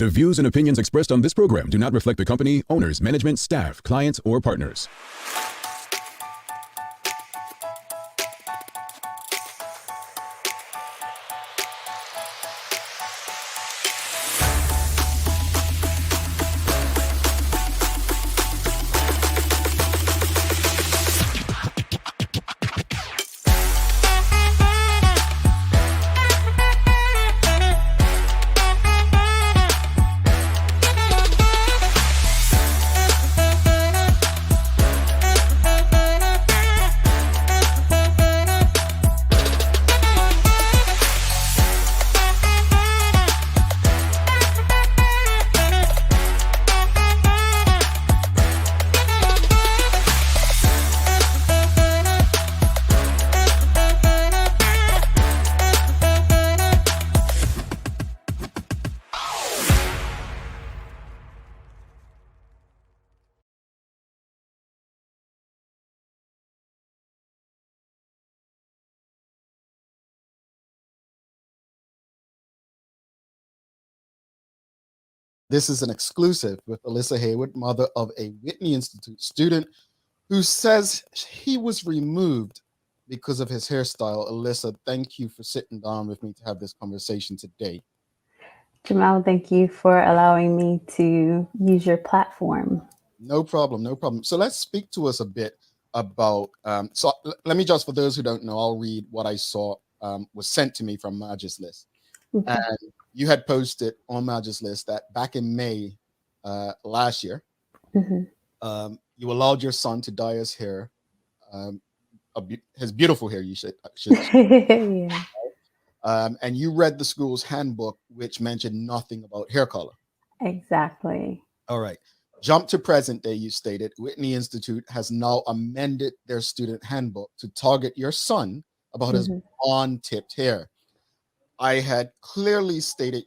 The views and opinions expressed on this program do not reflect the company, owners, management, staff, clients, or partners. This is an exclusive with Alissa Hayward, mother of a Whitney Institute student who says he was removed because of his hairstyle. Alissa, thank you for sitting down with me to have this conversation today. Jamal, thank you for allowing me to use your platform. No problem, no problem. So let's speak to us a bit about, let me just, for those who don't know, I'll read what I saw was sent to me from Marge's List. Okay. And you had posted on Marge's List that back in May last year, you allowed your son to dye his hair, his beautiful hair, you should Yeah. And you read the school's handbook, which mentioned nothing about hair color. Exactly. All right. Jump to present day, you stated, Whitney Institute has now amended their student handbook to target your son about his blonde-tipped hair. I had clearly stated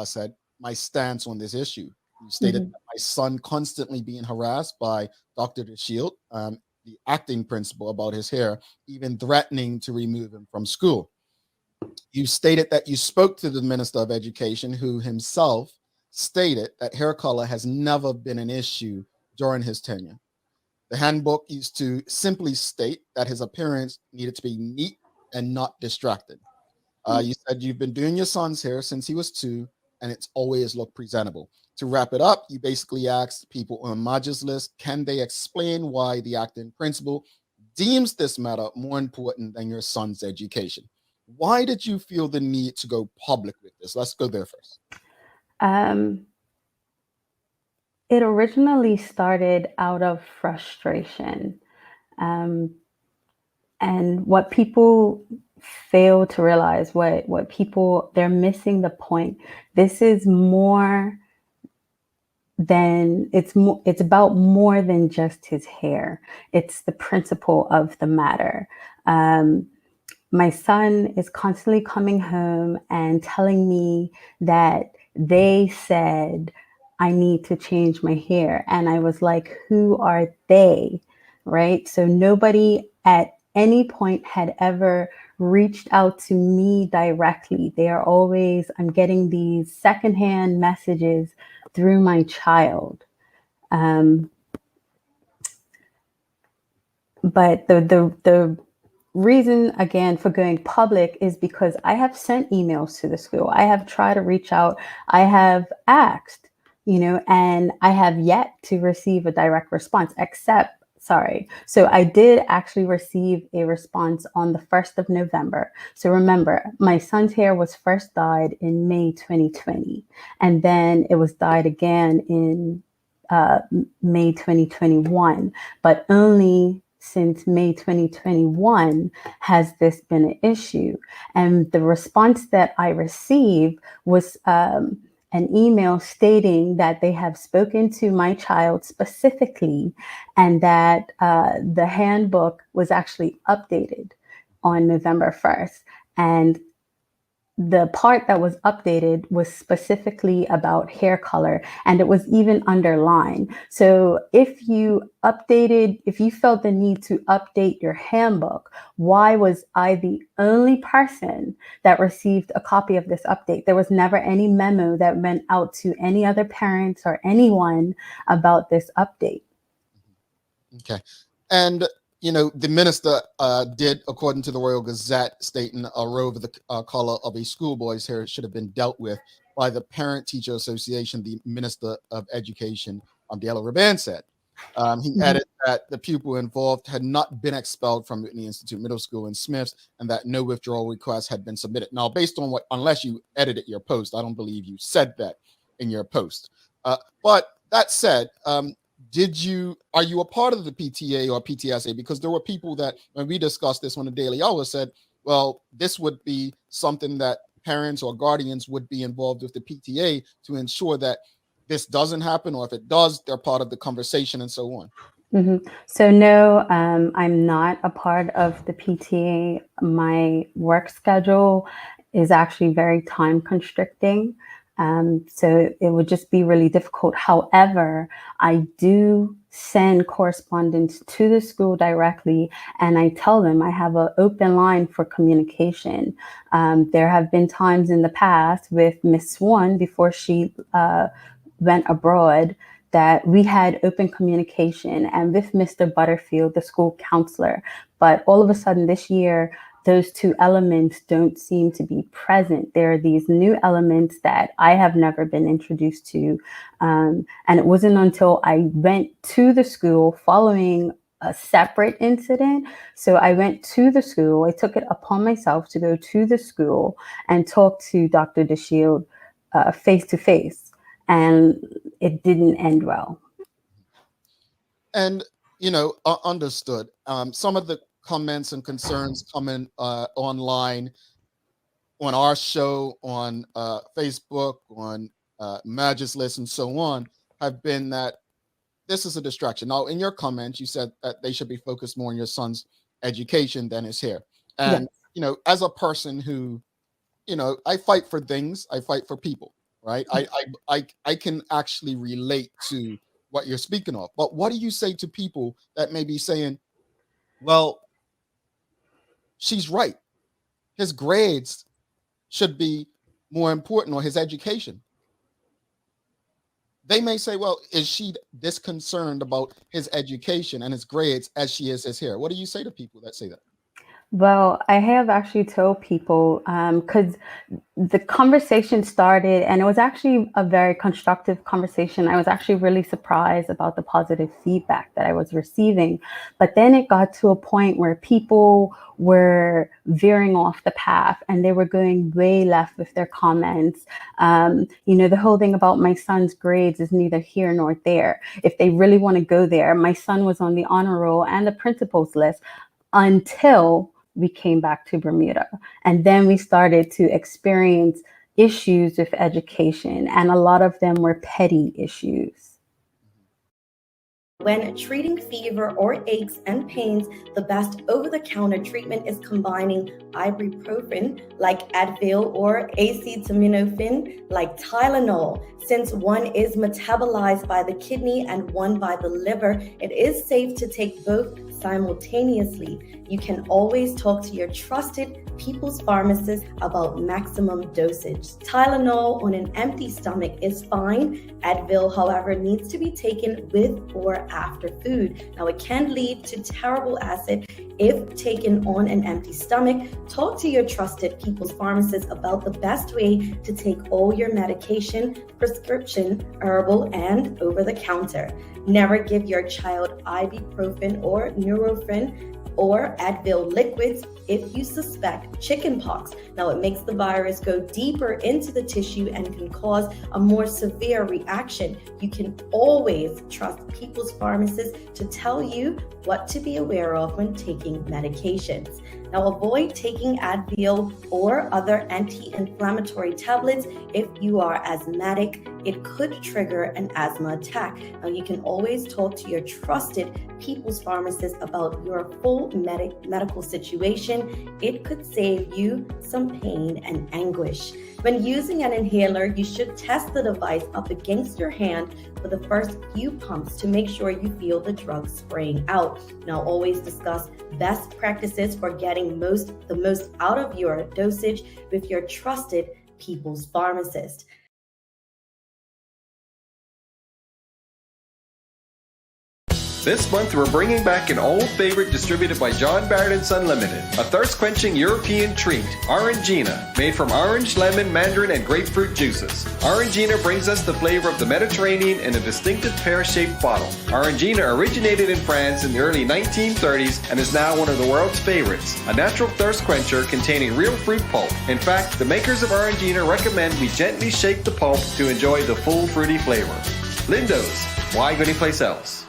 said my stance on this issue. You stated that my son constantly being harassed by Dr. DeShield, the acting principal, about his hair, even threatening to remove him from school. You stated that you spoke to the Minister of Education, who himself stated that hair color has never been an issue during his tenure. The handbook used to simply state that his appearance needed to be neat and not distracting. You said you've been doing your son's hair since he was 2, and it's always looked presentable. To wrap it up, you basically asked people on Marge's List, can they explain why the acting principal deems this matter more important than your son's education? Why did you feel the need to go public with this? Let's go there first. It originally started out of frustration. And what people fail to realize, what people, they're missing the point. This is more than, it's about more than just his hair. It's the principle of the matter. My son is constantly coming home and telling me that they said I need to change my hair. And I was like, who are they? Right? So nobody at any point had ever reached out to me directly. They are always, I'm getting these secondhand messages through my child. But the reason, again, for going public is because I have sent emails to the school. I have tried to reach out. I have asked, and I have yet to receive a direct response, so I did actually receive a response on the 1st of November. So remember, my son's hair was first dyed in May 2020, and then it was dyed again in May 2021, but only since May 2021 has this been an issue. And the response that I received was an email stating that they have spoken to my child specifically, and that the handbook was actually updated on November 1st. And the part that was updated was specifically about hair color, and it was even underlined. So if you felt the need to update your handbook, why was I the only person that received a copy of this update? There was never any memo that went out to any other parents or anyone about this update. Okay. And, the minister did, according to the Royal Gazette, stating a row of the color of a schoolboy's hair should have been dealt with by the Parent Teacher Association, the Minister of Education, Abdullah Raban said. He added that the pupil involved had not been expelled from Whitney Institute Middle School in Smiths and that no withdrawal request had been submitted. Now, based on unless you edited your post, I don't believe you said that in your post. But that said, are you a part of the PTA or PTSA? Because there were people that, when we discussed this on the Daily Hour, said, well, this would be something that parents or guardians would be involved with the PTA to ensure that this doesn't happen, or if it does, they're part of the conversation and so on. So no, I'm not a part of the PTA. My work schedule is actually very time constricting. So it would just be really difficult. However, I do send correspondence to the school directly, and I tell them I have an open line for communication. There have been times in the past with Miss Swan, before she went abroad, that we had open communication, and with Mr. Butterfield, the school counselor. But all of a sudden this year, those two elements don't seem to be present. There are these new elements that I have never been introduced to. And it wasn't until I went to the school following a separate incident. So I went to the school, I took it upon myself to go to the school and talk to Dr. DeShield face to face. And it didn't end well. And, understood. Some of the comments and concerns coming online on our show, on Facebook, on Magis and so on, have been that this is a distraction. Now, in your comments, you said that they should be focused more on your son's education than his hair. And, as a person who, I fight for things, I fight for people, right? I can actually relate to what you're speaking of. But what do you say to people that may be saying, well, she's right, his grades should be more important, or his education? They may say, well, is she this concerned about his education and his grades as she is his hair? What do you say to people that say that? Well, I have actually told people, because the conversation started, and it was actually a very constructive conversation. I was actually really surprised about the positive feedback that I was receiving. But then it got to a point where people were veering off the path, and they were going way left with their comments. The whole thing about my son's grades is neither here nor there. If they really want to go there, my son was on the honor roll and the principal's list until we came back to Bermuda. And then we started to experience issues with education, and a lot of them were petty issues. When treating fever or aches and pains, the best over-the-counter treatment is combining ibuprofen like Advil or acetaminophen like Tylenol. Since one is metabolized by the kidney and one by the liver, it is safe to take both simultaneously. You can always talk to your trusted people's pharmacist about maximum dosage. Tylenol on an empty stomach is fine. Advil, however, needs to be taken with or after food. Now, it can lead to terrible acid if taken on an empty stomach. Talk to your trusted people's pharmacist about the best way to take all your medication, prescription, herbal, and over-the-counter. Never give your child ibuprofen or Nurofen or Advil liquids if you suspect chickenpox. Now, it makes the virus go deeper into the tissue and can cause a more severe reaction. You can always trust people's pharmacists to tell you what to be aware of when taking medications. Now, avoid taking Advil or other anti-inflammatory tablets if you are asthmatic. It could trigger an asthma attack. Now, you can always talk to your trusted people's pharmacist about your full stressful medical situation, it could save you some pain and anguish. When using an inhaler, you should test the device up against your hand for the first few pumps to make sure you feel the drug spraying out. Now, always discuss best practices for getting the most out of your dosage with your trusted people's pharmacist. This month, we're bringing back an old favorite distributed by John Barrett & Son Limited, a thirst-quenching European treat, Orangina, made from orange, lemon, mandarin, and grapefruit juices. Orangina brings us the flavor of the Mediterranean in a distinctive pear-shaped bottle. Orangina originated in France in the early 1930s and is now one of the world's favorites, a natural thirst quencher containing real fruit pulp. In fact, the makers of Orangina recommend we gently shake the pulp to enjoy the full fruity flavor. Lindo's, why go anyplace else?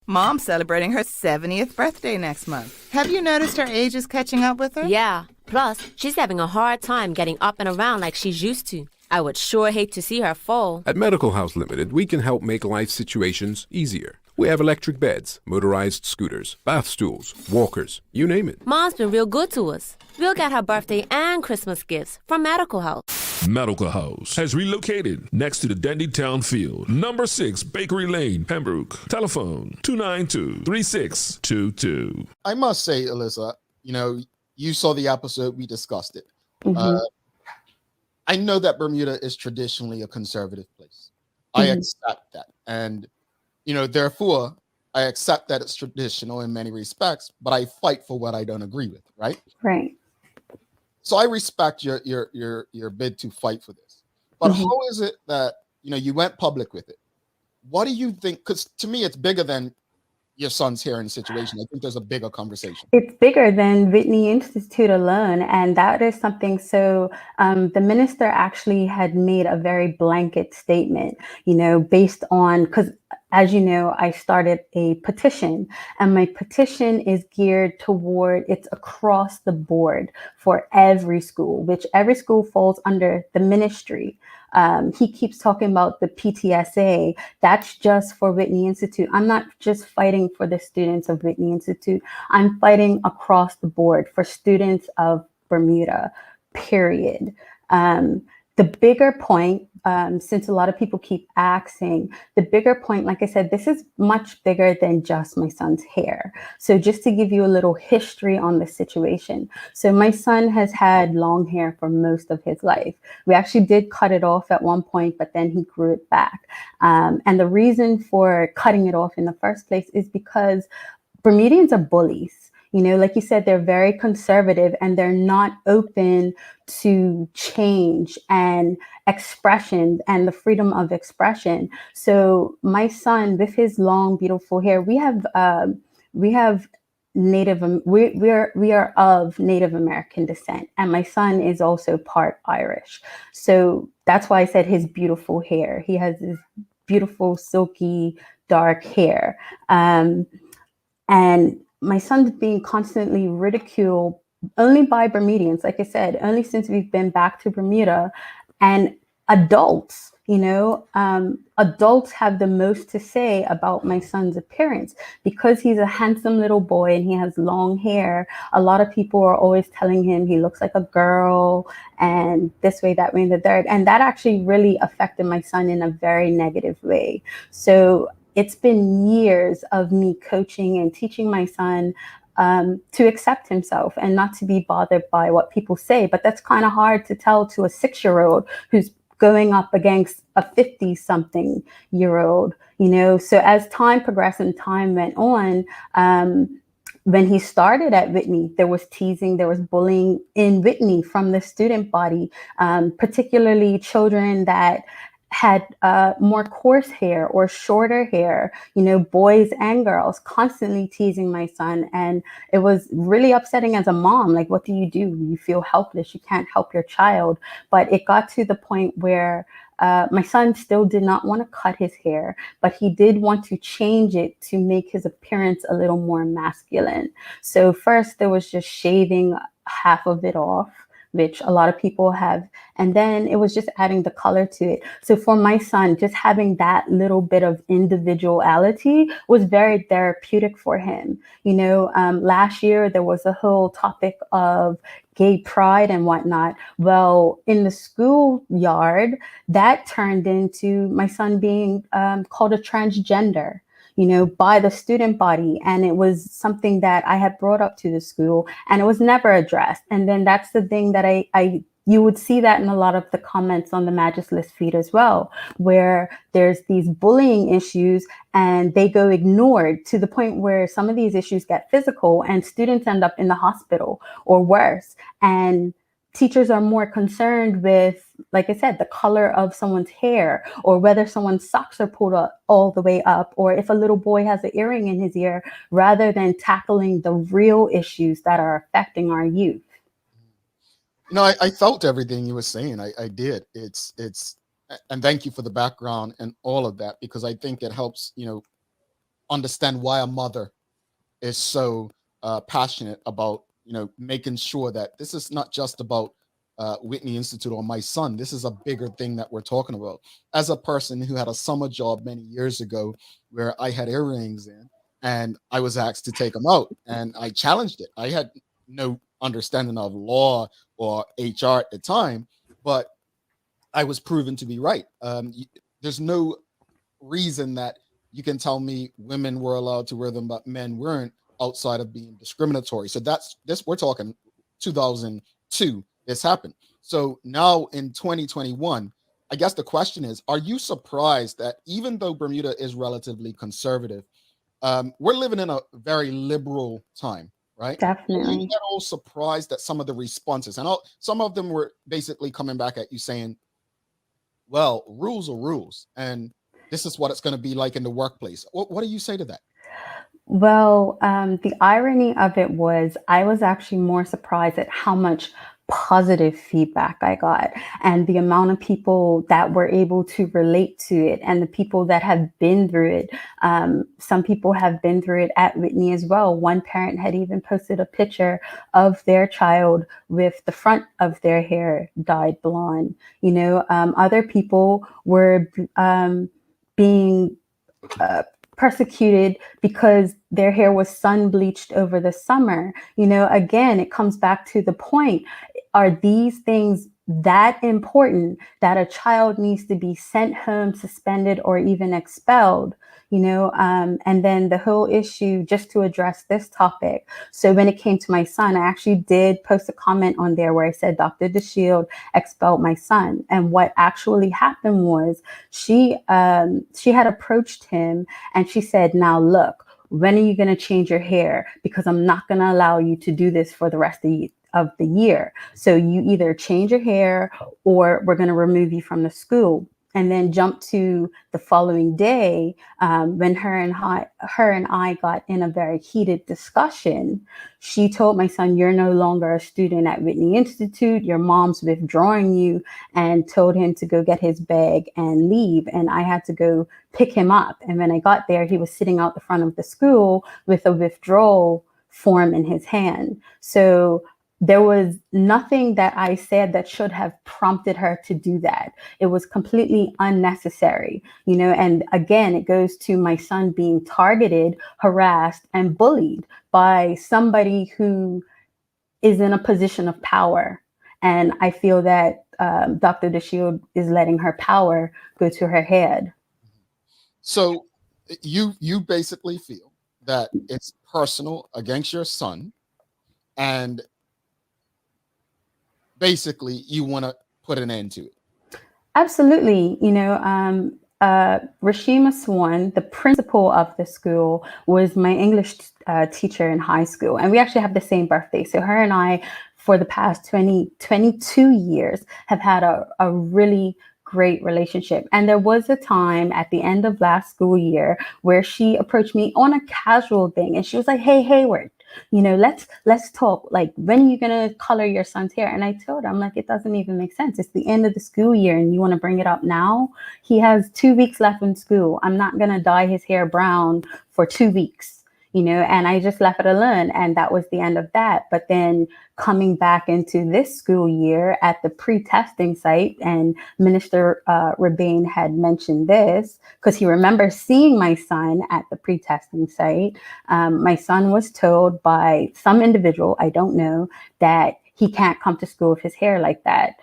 Mom's celebrating her 70th birthday next month. Have you noticed her age is catching up with her? Yeah. Plus, she's having a hard time getting up and around like she's used to. I would sure hate to see her fall. At Medical House Limited, we can help make life situations easier. We have electric beds, motorized scooters, bath stools, walkers, you name it. Mom's been real good to us. We'll get her birthday and Christmas gifts from Medical House. Medical House has relocated next to the Dendy Town Field. Number 6 Bakery Lane, Pembroke. Telephone 292-3622. I must say, Alissa, you saw the episode, we discussed it. I know that Bermuda is traditionally a conservative place. I accept that. And, therefore, I accept that it's traditional in many respects, but I fight for what I don't agree with, right? Right. So I respect your bid to fight for this. But how is it that, you went public with it? What do you think? Because to me, it's bigger than your son's hair and situation. I think there's a bigger conversation. It's bigger than Whitney Institute alone. And that is something. So the minister actually had made a very blanket statement, based on, because as you know, I started a petition, and my petition is geared toward, it's across the board for every school, which every school falls under the ministry. He keeps talking about the PTSA. That's just for Whitney Institute. I'm not just fighting for the students of Whitney Institute. I'm fighting across the board for students of Bermuda, period. The bigger point, since a lot of people keep asking, the bigger point, like I said, this is much bigger than just my son's hair. So just to give you a little history on the situation. So my son has had long hair for most of his life. We actually did cut it off at one point, but then he grew it back. And the reason for cutting it off in the first place is because Bermudians are bullies. Like you said, they're very conservative and they're not open to change and expression and the freedom of expression. So my son, with his long, beautiful hair, we are of Native American descent, and my son is also part Irish. So that's why I said his beautiful hair. He has this beautiful, silky, dark hair, and my son's being constantly ridiculed only by Bermudians, like I said, only since we've been back to Bermuda. And adults, adults have the most to say about my son's appearance. Because he's a handsome little boy and he has long hair, a lot of people are always telling him he looks like a girl and this way, that way, and the third. And that actually really affected my son in a very negative way. So it's been years of me coaching and teaching my son to accept himself and not to be bothered by what people say. But that's kind of hard to tell to a 6-year-old who's going up against a 50-something-year-old, So as time progressed and time went on, when he started at Whitney, there was teasing, there was bullying in Whitney from the student body, particularly children that had more coarse hair or shorter hair, boys and girls constantly teasing my son. And it was really upsetting as a mom. Like, what do? You feel helpless. You can't help your child. But it got to the point where my son still did not want to cut his hair, but he did want to change it to make his appearance a little more masculine. So first there was just shaving half of it off, which a lot of people have. And then it was just adding the color to it. So for my son, just having that little bit of individuality was very therapeutic for him. Last year there was a whole topic of gay pride and whatnot. Well, in the schoolyard, that turned into my son being called a transgender, by the student body. And it was something that I had brought up to the school, and it was never addressed. And then that's the thing that you would see that in a lot of the comments on the Magis List feed as well, where there's these bullying issues and they go ignored to the point where some of these issues get physical and students end up in the hospital or worse. And teachers are more concerned with, like I said, the color of someone's hair, or whether someone's socks are pulled up all the way up, or if a little boy has an earring in his ear, rather than tackling the real issues that are affecting our youth. I felt everything you were saying. I did. It's and thank you for the background and all of that, because I think it helps, understand why a mother is so passionate about, making sure that this is not just about Whitney Institute or my son. This is a bigger thing that we're talking about. As a person who had a summer job many years ago where I had earrings in and I was asked to take them out, and I challenged it. I had no understanding of law or HR at the time, but I was proven to be right. There's no reason that you can tell me women were allowed to wear them, but men weren't, outside of being discriminatory. So that's this. We're talking 2002. This happened. So now in 2021, I guess the question is: are you surprised that even though Bermuda is relatively conservative, we're living in a very liberal time? Right? Definitely. You get all surprised at some of the responses, and some of them were basically coming back at you saying, "Well, rules are rules, and this is what it's going to be like in the workplace." What do you say to that? Well, the irony of it was I was actually more surprised at how much positive feedback I got, and the amount of people that were able to relate to it, and the people that have been through it. Some people have been through it at Whitney as well. One parent had even posted a picture of their child with the front of their hair dyed blonde. Other people were being persecuted because their hair was sun bleached over the summer. Again, it comes back to the point. Are these things that important that a child needs to be sent home, suspended, or even expelled? And then the whole issue, just to address this topic. So when it came to my son, I actually did post a comment on there where I said Dr. DeShield expelled my son. And what actually happened was she had approached him and she said, "Now look, when are you going to change your hair? Because I'm not going to allow you to do this for the rest of the year. So you either change your hair or we're going to remove you from the school." And then jump to the following day when her and I got in a very heated discussion. She told my son, "You're no longer a student at Whitney Institute. Your mom's withdrawing you," and told him to go get his bag and leave. And I had to go pick him up. And when I got there, he was sitting out the front of the school with a withdrawal form in his hand. So there was nothing that I said that should have prompted her to do that. It was completely unnecessary, and again, it goes to my son being targeted, harassed, and bullied by somebody who is in a position of power. And I feel that Dr. DeShield is letting her power go to her head. So you basically feel that it's personal against your son, and basically you want to put an end to it. Absolutely. Rashima Swan, the principal of the school, was my English teacher in high school. And we actually have the same birthday. So her and I, for the past 22 years, have had a really great relationship. And there was a time at the end of last school year where she approached me on a casual thing. And she was like, "Hey, Hayward, let's talk. Like, when are you going to color your son's hair?" And I told her, I'm like, it doesn't even make sense. It's the end of the school year and you want to bring it up now? He has 2 weeks left in school. I'm not going to dye his hair brown for 2 weeks. and I just left it alone. And that was the end of that. But then coming back into this school year at the pre-testing site, and Minister Rabane had mentioned this because he remembers seeing my son at the pre-testing site. My son was told by some individual, I don't know, that he can't come to school with his hair like that.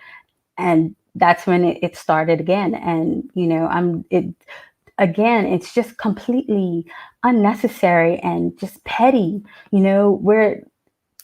And that's when it started again. And, again, it's just completely unnecessary and just petty, where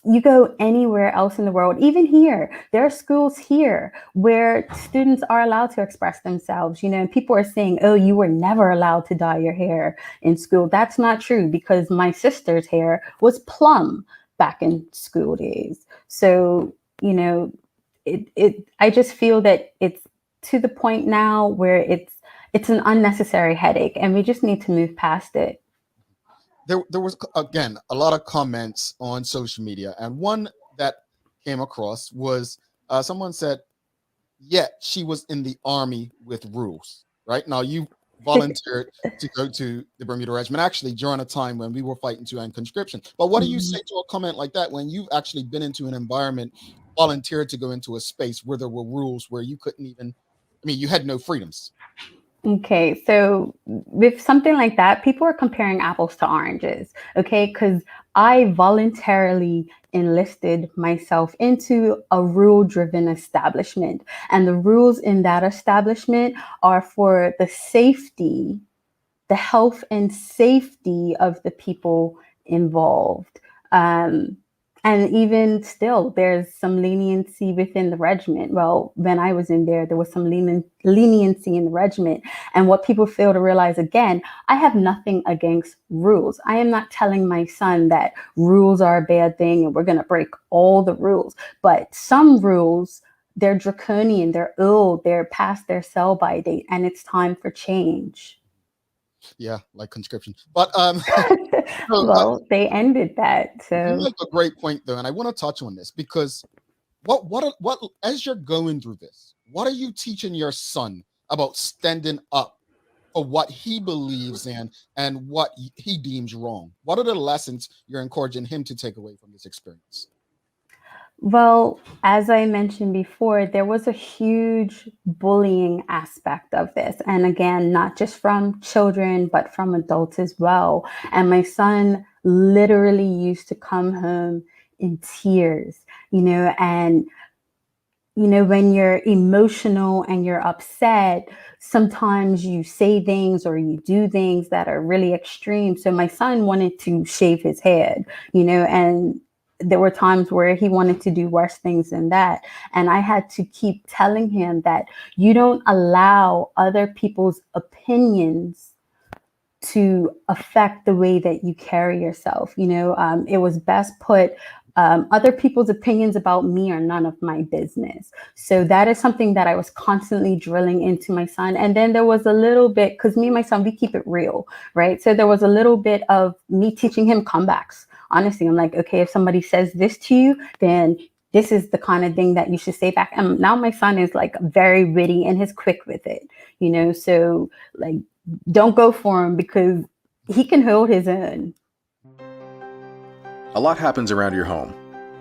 you go anywhere else in the world, even here, there are schools here where students are allowed to express themselves, and people are saying, oh, you were never allowed to dye your hair in school. That's not true, because my sister's hair was plum back in school days. So, I just feel that it's to the point now where it's an unnecessary headache, and we just need to move past it. There was, again, a lot of comments on social media, and one that came across was someone said, yet she was in the army with rules. Right now, you volunteered to go to the Bermuda Regiment, actually during a time when we were fighting to end conscription. But what do you say to a comment like that when you've actually been into an environment, volunteered to go into a space where there were rules, where you couldn't even, you had no freedoms? Okay, so with something like that, people are comparing apples to oranges, okay? Because I voluntarily enlisted myself into a rule-driven establishment. And the rules in that establishment are for the safety, the health and safety of the people involved. And even still, there's some leniency within the regiment. Well, when I was in there was some leniency in the regiment. And what people fail to realize, again, I have nothing against rules. I am not telling my son that rules are a bad thing and we're going to break all the rules. But some rules, they're draconian, they're old, they're past their sell-by date, and it's time for change. Yeah, like conscription. But well, they ended that. So you make a great point, though, and I want to touch on this because what as you're going through this, what are you teaching your son about standing up for what he believes in and what he deems wrong? What are the lessons you're encouraging him to take away from this experience? Well, as I mentioned before, there was a huge bullying aspect of this. And again, not just from children, but from adults as well. And my son literally used to come home in tears, and, when you're emotional and you're upset, sometimes you say things or you do things that are really extreme. So my son wanted to shave his head, and there were times where he wanted to do worse things than that. And I had to keep telling him that you don't allow other people's opinions to affect the way that you carry yourself. It was best put, other people's opinions about me are none of my business. So that is something that I was constantly drilling into my son. And then there was a little bit, because me and my son, we keep it real, right? So there was a little bit of me teaching him comebacks. Honestly, I'm like, okay, if somebody says this to you, then this is the kind of thing that you should say back. And now my son is like very witty and he's quick with it, so like, don't go for him because he can hold his own. A lot happens around your home.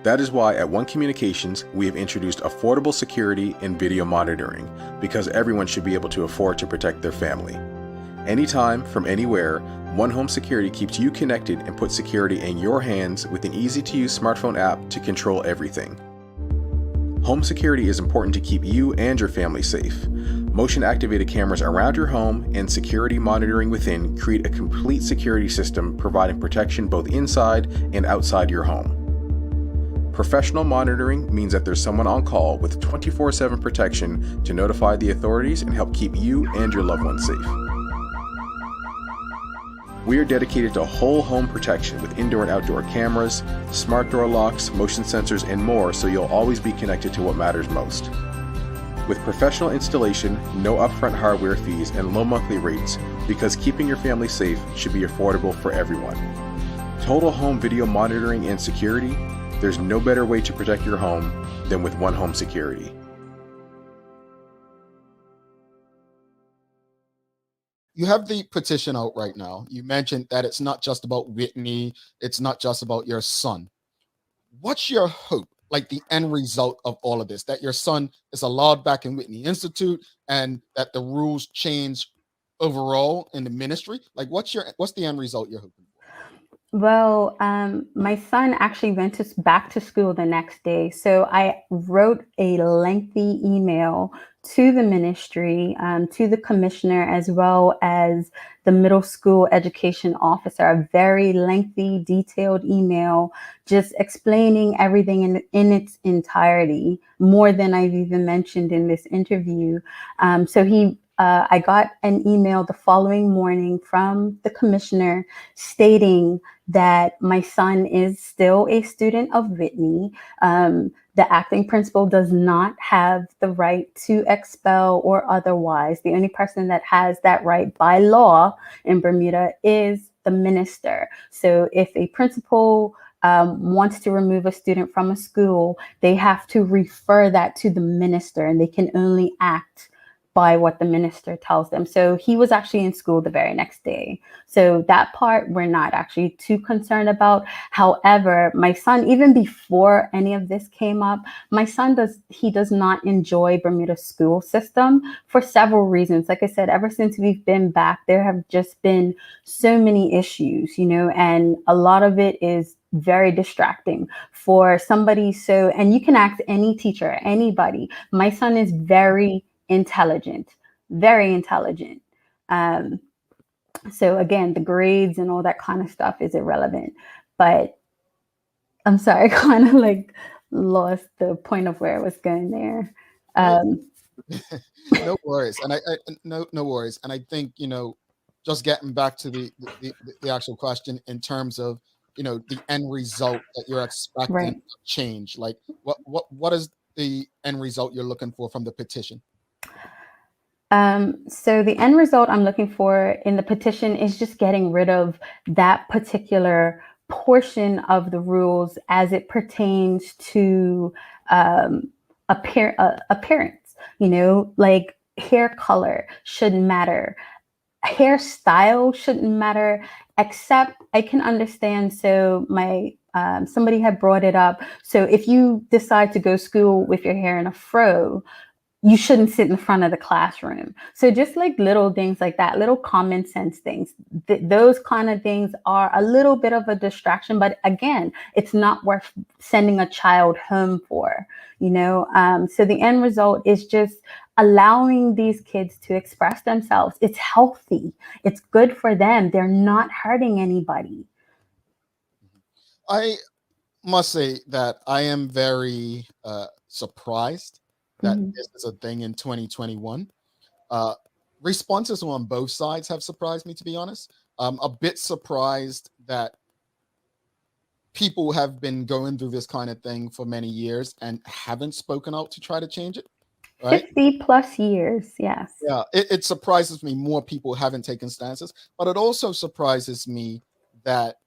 That is why at One Communications, we have introduced affordable security and video monitoring, because everyone should be able to afford to protect their family. Anytime, from anywhere, One Home Security keeps you connected and puts security in your hands with an easy-to-use smartphone app to control everything. Home security is important to keep you and your family safe. Motion-activated cameras around your home and security monitoring within create a complete security system providing protection both inside and outside your home. Professional monitoring means that there's someone on call with 24/7 protection to notify the authorities and help keep you and your loved ones safe. We are dedicated to whole home protection with indoor and outdoor cameras, smart door locks, motion sensors, and more, so you'll always be connected to what matters most. With professional installation, no upfront hardware fees, and low monthly rates, because keeping your family safe should be affordable for everyone. Total home video monitoring and security, there's no better way to protect your home than with One Home Security. you have the petition out right now. You mentioned that it's not just about Whitney, it's not just about your son. What's your hope, like the end result of all of this, that your son is allowed back in Whitney Institute and that the rules change overall in the ministry? Like what's the end result you're hoping for? Well, my son actually went back to school the next day. So I wrote a lengthy email to the ministry, to the commissioner, as well as the middle school education officer, a very lengthy, detailed email, just explaining everything in its entirety, more than I've even mentioned in this interview. I got an email the following morning from the commissioner stating that my son is still a student of Whitney. The acting principal does not have the right to expel or otherwise. The only person that has that right by law in Bermuda is the minister. So if a principal wants to remove a student from a school, they have to refer that to the minister, and they can only act by what the minister tells them. So he was actually in school the very next day. So that part we're not actually too concerned about. However, my son, even before any of this came up, my son does not enjoy Bermuda's school system for several reasons. Like I said, ever since we've been back, there have just been so many issues, and a lot of it is very distracting for somebody. So, and you can ask any teacher, anybody. My son is very intelligent. So again, the grades and all that kind of stuff is irrelevant. But I'm sorry, I kind of like lost the point of where I was going there. No worries, and no worries. And I think just getting back to the actual question in terms of the end result that you're expecting Right. to change. Like what is the end result you're looking for from the petition? So the end result I'm looking for in the petition is just getting rid of that particular portion of the rules as it pertains to appearance. Like hair color shouldn't matter. Hairstyle shouldn't matter, except I can understand. So somebody had brought it up. So if you decide to go school with your hair in a fro, you shouldn't sit in the front of the classroom. So just like little things like that, little common sense things, those kind of things are a little bit of a distraction. But again, it's not worth sending a child home for, So the end result is just allowing these kids to express themselves. It's healthy. It's good for them. They're not hurting anybody. I must say that I am very surprised that this is a thing in 2021. Responses on both sides have surprised me, to be honest. I'm a bit surprised that people have been going through this kind of thing for many years and haven't spoken out to try to change it. Right? 50 plus years, yes. Yeah, it surprises me more people haven't taken stances, but it also surprises me that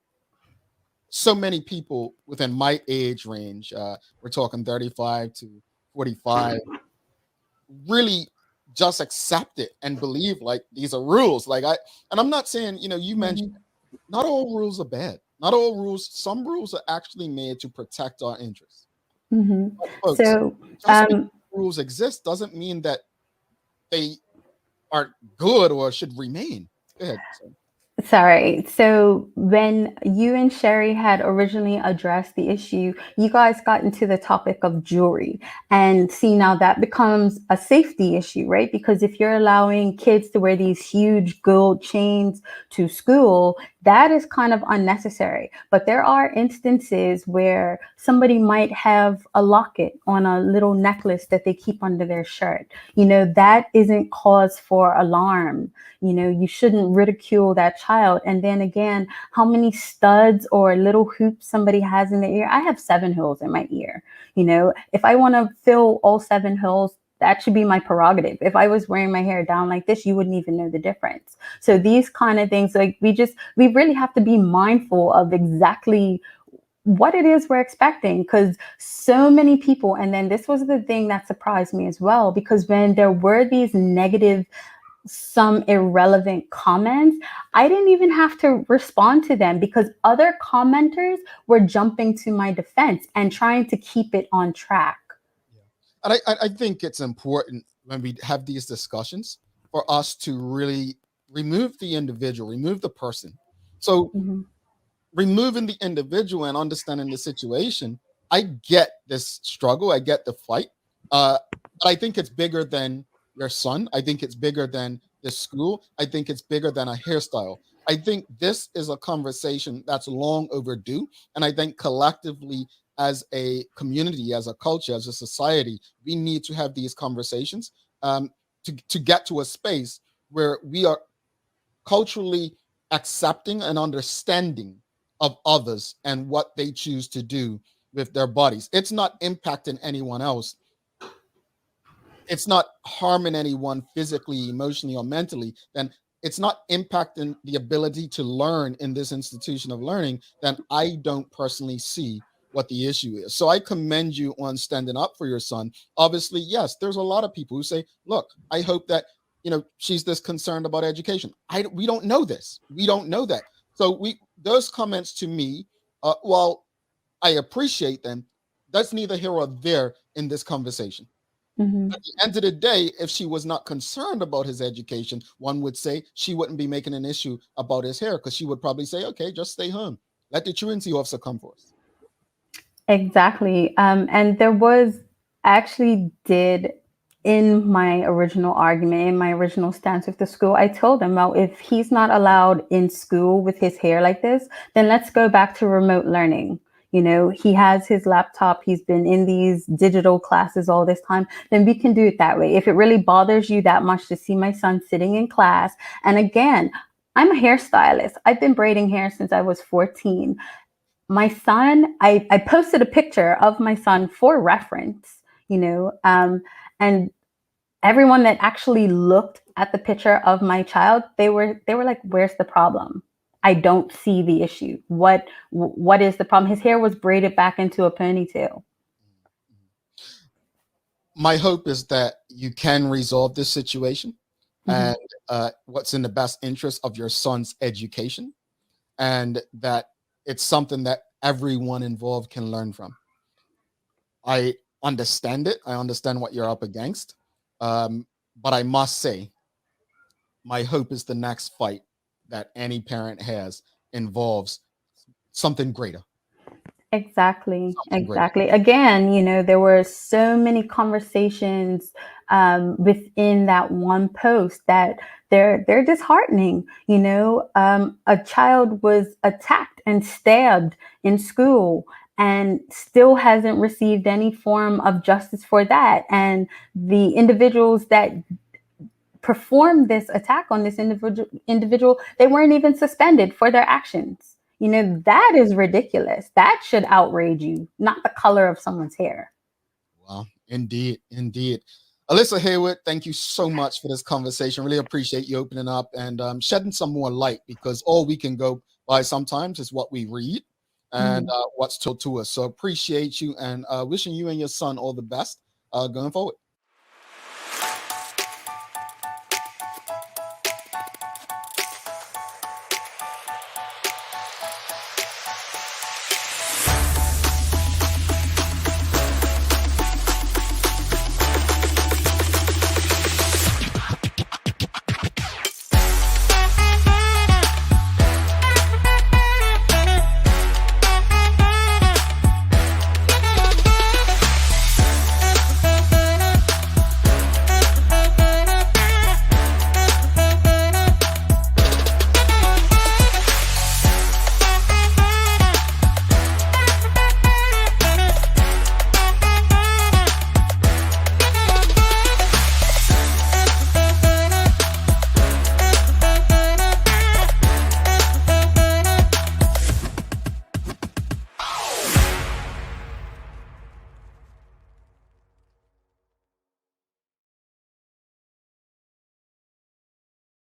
so many people within my age range, we're talking 35 to 45, really just accept it and believe like these are rules. And I'm not saying, you mentioned not all rules are bad. Not all rules, some rules are actually made to protect our interests. Folks, So because rules exist doesn't mean that they are good or should remain. Go ahead. Sorry. So when you and Sherry had originally addressed the issue, you guys got into the topic of jewelry. And see, now that becomes a safety issue, right? Because if you're allowing kids to wear these huge gold chains to school, that is kind of unnecessary. But there are instances where somebody might have a locket on a little necklace that they keep under their shirt. That isn't cause for alarm. You shouldn't ridicule that child. And then again, how many studs or little hoops somebody has in their ear? I have 7 holes in my ear. If I want to fill all 7 holes, that should be my prerogative. If I was wearing my hair down like this, you wouldn't even know the difference. So these kind of things, like we really have to be mindful of exactly what it is we're expecting, because so many people, and then this was the thing that surprised me as well, because when there were these negative some irrelevant comments, I didn't even have to respond to them because other commenters were jumping to my defense and trying to keep it on track. And I think it's important when we have these discussions for us to really remove the individual, remove the person. So removing the individual and understanding the situation, I get this struggle, I get the fight, but I think it's bigger than your son. I think it's bigger than the school. I think it's bigger than a hairstyle. I think this is a conversation that's long overdue, and I think collectively as a community, as a culture, as a society, we need to have these conversations to get to a space where we are culturally accepting and understanding of others and what they choose to do with their bodies. It's not impacting anyone else. It's not harming anyone physically, emotionally, or mentally. Then it's not impacting the ability to learn in this institution of learning. Then I don't personally see what the issue is. So I commend you on standing up for your son. Obviously, yes, there's a lot of people who say, look, I hope that, she's this concerned about education. We don't know this. We don't know that. So those comments to me, while I appreciate them, that's neither here or there in this conversation. At the end of the day, if she was not concerned about his education, one would say she wouldn't be making an issue about his hair, because she would probably say, okay, just stay home. Let the truancy officer come for us. Exactly. And there was in my original argument, in my original stance with the school, I told them, well, if he's not allowed in school with his hair like this, then let's go back to remote learning. He has his laptop. He's been in these digital classes all this time. Then we can do it that way. If it really bothers you that much to see my son sitting in class. And again, I'm a hairstylist. I've been braiding hair since I was 14. My son, I posted a picture of my son for reference, and everyone that actually looked at the picture of my child, they were like, where's the problem? I don't see the issue. What is the problem? His hair was braided back into a ponytail. My hope is that you can resolve this situation and what's in the best interest of your son's education, and that it's something that everyone involved can learn from. I understand it. I understand what you're up against. But I must say, my hope is the next fight that any parent has involves something greater. Exactly. Again, there were so many conversations within that one post that they're disheartening. A child was attacked and stabbed in school and still hasn't received any form of justice for that. And the individuals that performed this attack on this individual, they weren't even suspended for their actions. That is ridiculous. That should outrage you, not the color of someone's hair. Well, indeed. Alissa Hayward, thank you so much for this conversation. Really appreciate you opening up and shedding some more light, because all we can go by sometimes is what we read and what's told to us. So appreciate you, and wishing you and your son all the best going forward.